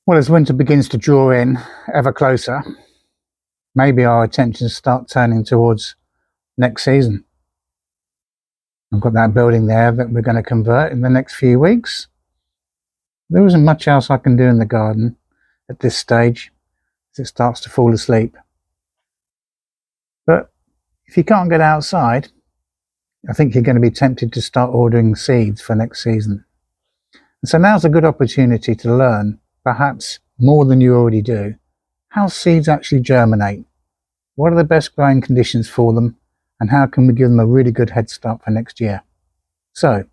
Well, as winter begins to draw in ever closer, maybe our attentions start turning towards next season. I've got that building there that we're going to convert in the next few weeks. There isn't much else I can do in the garden at this stage as it starts to fall asleep. But if you can't get outside, I think you're going to be tempted to start ordering seeds for next season. And so now's a good opportunity to learn, perhaps more than you already do, how seeds actually germinate. What are the best growing conditions for them, and how can we give them a really good head start for next year? So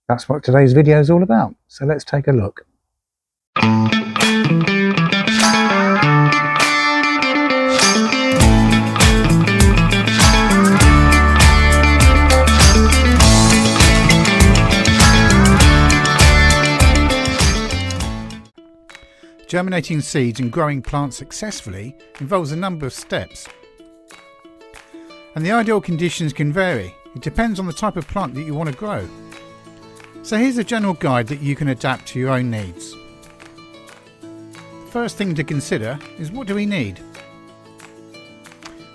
that's what today's video is all about. So let's take a look. Germinating seeds and growing plants successfully involves a number of steps. And the ideal conditions can vary. It depends on the type of plant that you want to grow. So here's a general guide that you can adapt to your own needs. First thing to consider is, what do we need?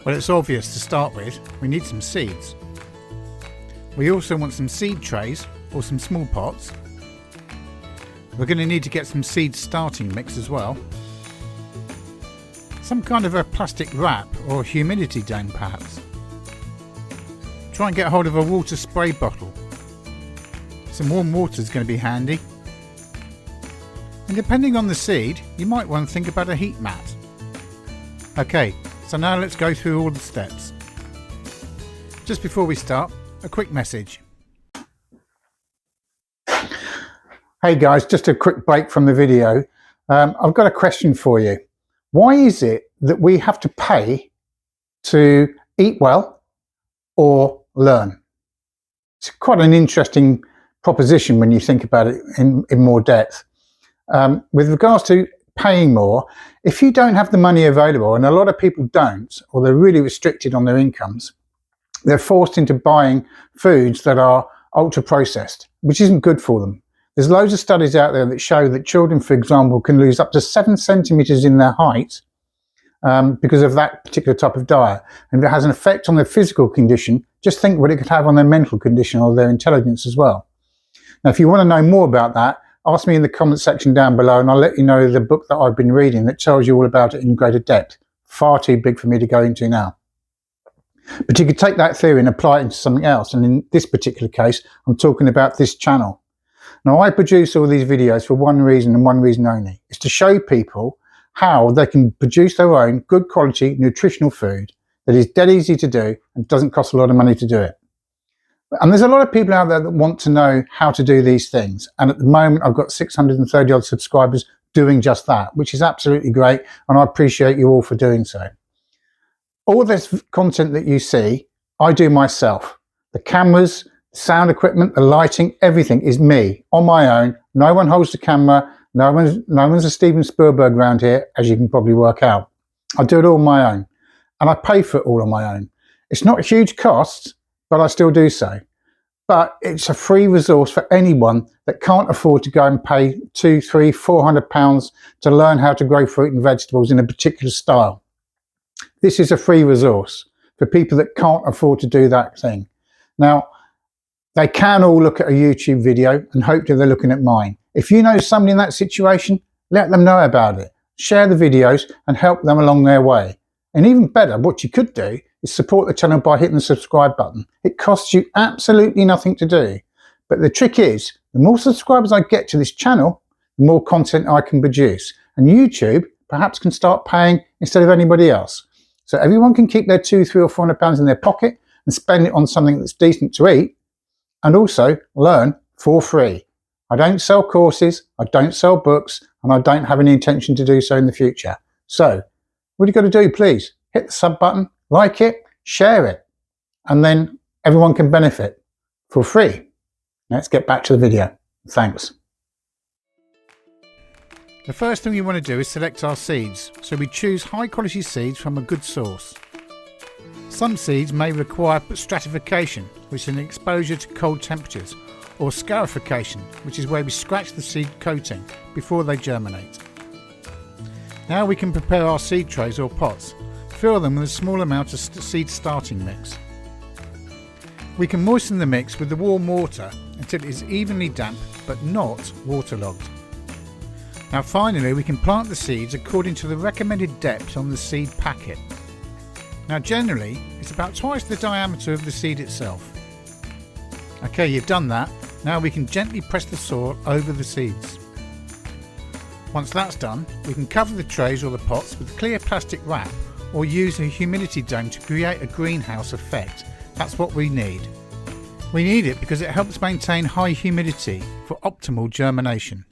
Well, it's obvious to start with. We need some seeds. We also want some seed trays or some small pots. We're going to need to get some seed starting mix as well. Some kind of a plastic wrap or a humidity dome perhaps. Try and get hold of a water spray bottle. Some warm water is going to be handy. And depending on the seed, you might want to think about a heat mat. Okay, so now let's go through all the steps. Just before we start, a quick message. Hey guys, just a quick break from the video. I've got a question for you. Why is it that we have to pay to eat well or learn? It's quite an interesting proposition when you think about it in more depth. With regards to paying more, if you don't have the money available, and a lot of people don't, or they're really restricted on their incomes, they're forced into buying foods that are ultra processed, which isn't good for them. There's loads of studies out there that show that children, for example, can lose up to 7 centimeters in their height because of that particular type of diet. And if it has an effect on their physical condition, just think what it could have on their mental condition or their intelligence as well. Now, if you want to know more about that, ask me in the comment section down below and I'll let you know the book that I've been reading that tells you all about it in greater depth. Far too big for me to go into now. But you could take that theory and apply it into something else. And in this particular case, I'm talking about this channel. Now, I produce all these videos for one reason and one reason only. It's to show people how they can produce their own good quality nutritional food that is dead easy to do and doesn't cost a lot of money to do it. And there's a lot of people out there that want to know how to do these things. And at the moment, I've got 630 odd subscribers doing just that, which is absolutely great. And I appreciate you all for doing so. All this content that you see, I do myself. The cameras, sound equipment, the lighting, everything is me on my own. No one holds the camera. No one's a Steven Spielberg around here, as you can probably work out. I do it all on my own, and I pay for it all on my own. It's not a huge cost, but I still do so. But it's a free resource for anyone that can't afford to go and pay £200, £300, £400 to learn how to grow fruit and vegetables in a particular style. This is a free resource for people that can't afford to do that thing. Now, they can all look at a YouTube video and hopefully they're looking at mine. If you know somebody in that situation, let them know about it. Share the videos and help them along their way. And even better, what you could do is support the channel by hitting the subscribe button. It costs you absolutely nothing to do. But the trick is, the more subscribers I get to this channel, the more content I can produce. And YouTube perhaps can start paying instead of anybody else. So everyone can keep their £200, £300 or £400 in their pocket and spend it on something that's decent to eat. And also learn for free. I don't sell courses, I don't sell books, and I don't have any intention to do so in the future. So what you've got to do, please, hit the sub button, like it, share it, and then everyone can benefit for free. Let's get back to the video. Thanks. The first thing we want to do is select our seeds. So we choose high quality seeds from a good source. Some seeds may require stratification, which is an exposure to cold temperatures, or scarification, which is where we scratch the seed coating before they germinate. Now we can prepare our seed trays or pots. Fill them with a small amount of seed starting mix. We can moisten the mix with the warm water until it is evenly damp but not waterlogged. Now finally we can plant the seeds according to the recommended depth on the seed packet. Now generally it's about twice the diameter of the seed itself. Okay, you've done that. Now we can gently press the soil over the seeds. Once that's done, we can cover the trays or the pots with clear plastic wrap or use a humidity dome to create a greenhouse effect. That's what we need. We need it because it helps maintain high humidity for optimal germination.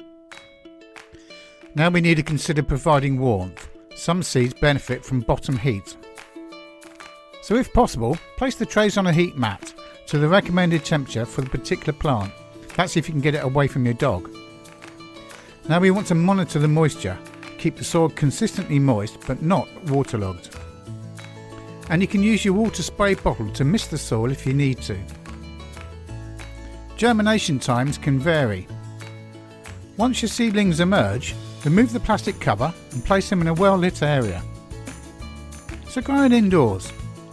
Now we need to consider providing warmth. Some seeds benefit from bottom heat. So if possible, place the trays on a heat mat to the recommended temperature for the particular plant. That's if you can get it away from your dog. Now we want to monitor the moisture. Keep the soil consistently moist but not waterlogged. And you can use your water spray bottle to mist the soil if you need to. Germination times can vary. Once your seedlings emerge, remove the plastic cover and place them in a well lit area. So growing indoors,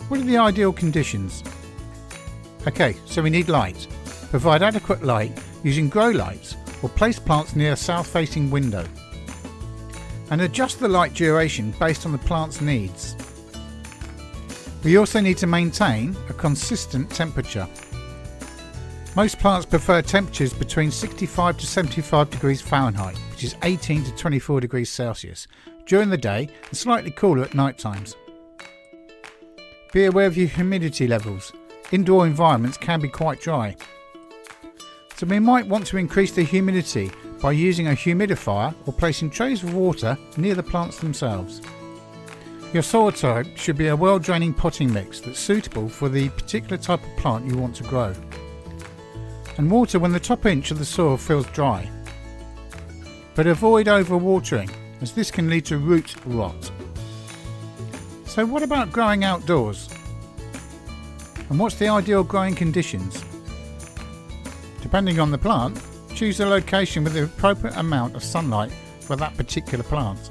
what are the ideal conditions? Okay, so we need light. Provide adequate light using grow lights or place plants near a south facing window. And adjust the light duration based on the plant's needs. We also need to maintain a consistent temperature. Most plants prefer temperatures between 65 to 75 degrees Fahrenheit, which is 18 to 24 degrees Celsius, during the day and slightly cooler at night times. Be aware of your humidity levels. Indoor environments can be quite dry. So we might want to increase the humidity by using a humidifier or placing trays of water near the plants themselves. Your soil type should be a well-draining potting mix that's suitable for the particular type of plant you want to grow. And water when the top inch of the soil feels dry. But avoid overwatering, as this can lead to root rot. So what about growing outdoors? And what's the ideal growing conditions? Depending on the plant, choose a location with the appropriate amount of sunlight for that particular plant.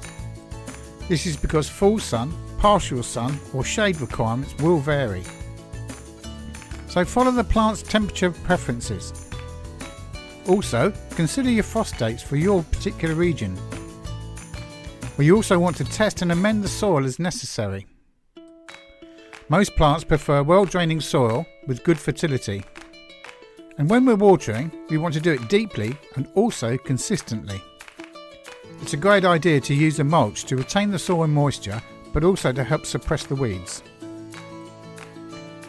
This is because full sun, partial sun or shade requirements will vary. So follow the plant's temperature preferences. Also, consider your frost dates for your particular region. We also want to test and amend the soil as necessary. Most plants prefer well-draining soil with good fertility. And when we're watering, we want to do it deeply and also consistently. It's a great idea to use a mulch to retain the soil moisture, but also to help suppress the weeds.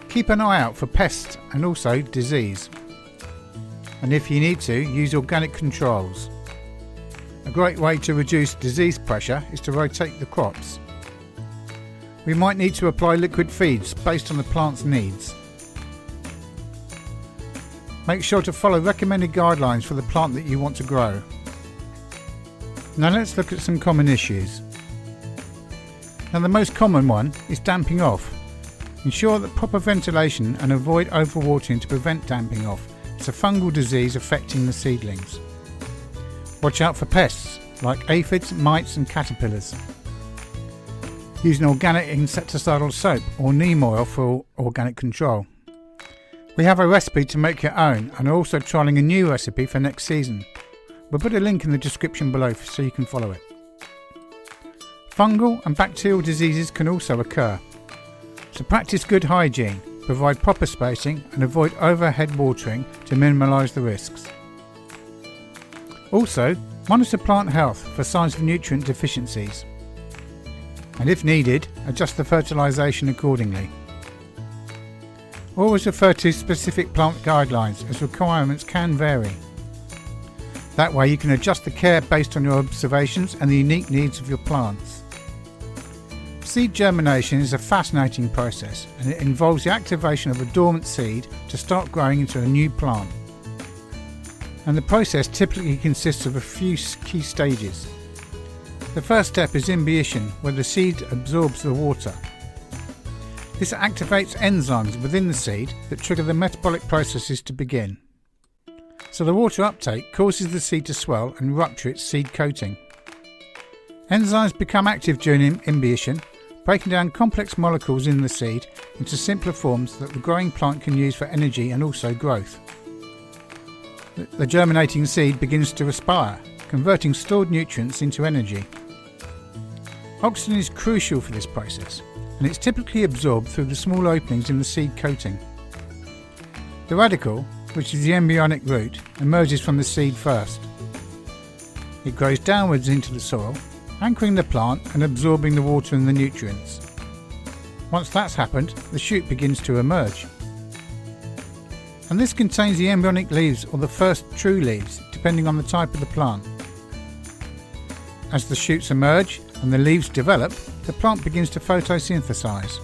Keep an eye out for pests and also disease. And if you need to, use organic controls. A great way to reduce disease pressure is to rotate the crops. We might need to apply liquid feeds based on the plant's needs. Make sure to follow recommended guidelines for the plant that you want to grow. Now let's look at some common issues. Now the most common one is damping off. Ensure that proper ventilation and avoid overwatering to prevent damping off. It's a fungal disease affecting the seedlings. Watch out for pests like aphids, mites and caterpillars. Use an organic insecticidal soap or neem oil for organic control. We have a recipe to make your own and are also trialling a new recipe for next season. We'll put a link in the description below so you can follow it. Fungal and bacterial diseases can also occur. So practice good hygiene, provide proper spacing and avoid overhead watering to minimise the risks. Also, monitor plant health for signs of nutrient deficiencies. And if needed, adjust the fertilisation accordingly. Always refer to specific plant guidelines as requirements can vary. That way you can adjust the care based on your observations and the unique needs of your plants. Seed germination is a fascinating process and it involves the activation of a dormant seed to start growing into a new plant. And the process typically consists of a few key stages. The first step is imbibition, where the seed absorbs the water. This activates enzymes within the seed that trigger the metabolic processes to begin. So the water uptake causes the seed to swell and rupture its seed coating. Enzymes become active during imbibition, breaking down complex molecules in the seed into simpler forms that the growing plant can use for energy and also growth. The germinating seed begins to aspire, converting stored nutrients into energy. Oxygen is crucial for this process, and it's typically absorbed through the small openings in the seed coating. The radicle, which is the embryonic root, emerges from the seed first. It grows downwards into the soil, anchoring the plant and absorbing the water and the nutrients. Once that's happened, the shoot begins to emerge. And this contains the embryonic leaves or the first true leaves, depending on the type of the plant. As the shoots emerge and the leaves develop, the plant begins to photosynthesize.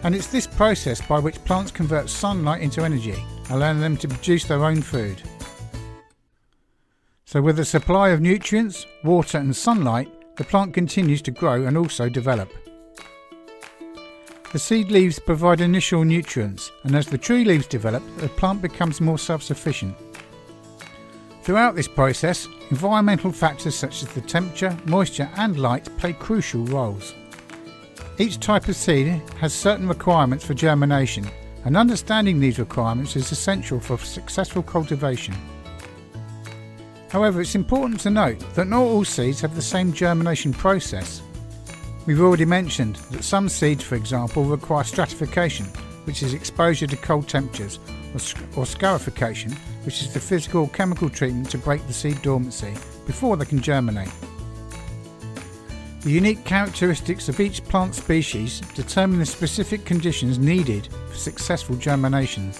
And it's this process by which plants convert sunlight into energy, allowing them to produce their own food. So with a supply of nutrients, water and sunlight, the plant continues to grow and also develop. The seed leaves provide initial nutrients, and as the true leaves develop, the plant becomes more self-sufficient. Throughout this process, environmental factors such as the temperature, moisture and light play crucial roles. Each type of seed has certain requirements for germination, and understanding these requirements is essential for successful cultivation. However, it's important to note that not all seeds have the same germination process. We've already mentioned that some seeds, for example, require stratification, which is exposure to cold temperatures, or scarification, which is the physical or chemical treatment to break the seed dormancy before they can germinate. The unique characteristics of each plant species determine the specific conditions needed for successful germination.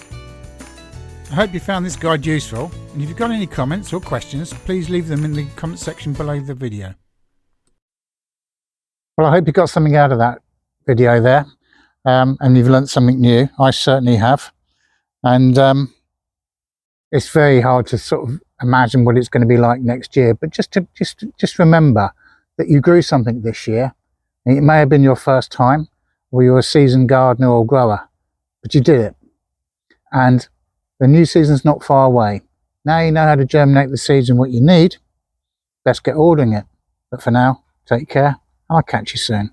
I hope you found this guide useful, and if you've got any comments or questions, please leave them in the comment section below the video. Well, I hope you got something out of that video there, and you've learnt something new. I certainly have. And it's very hard to sort of imagine what it's going to be like next year, but just remember that you grew something this year, and it may have been your first time, or you're a seasoned gardener or grower, but you did it. And the new season's not far away. Now you know how to germinate the seeds and what you need. Let's get ordering it. But for now, take care. I'll catch you soon.